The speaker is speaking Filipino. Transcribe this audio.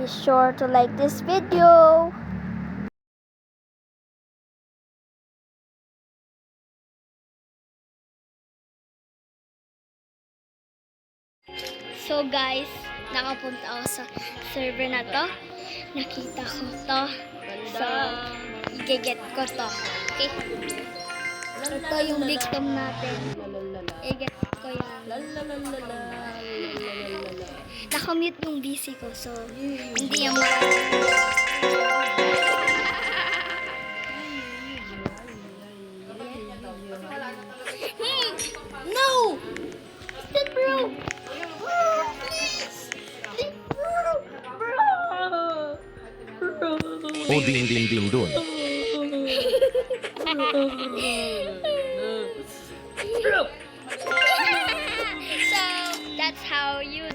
be sure to like this video. So guys, nakapunta ako sa server na to. Nakita ko to. So, i-get ko to. Okay? Ito yung victim natin. I-get ko yan. Nakamute yung busy ko. So, hindi yung No! Stop, bro! O ding ding ding dun. So, that's how you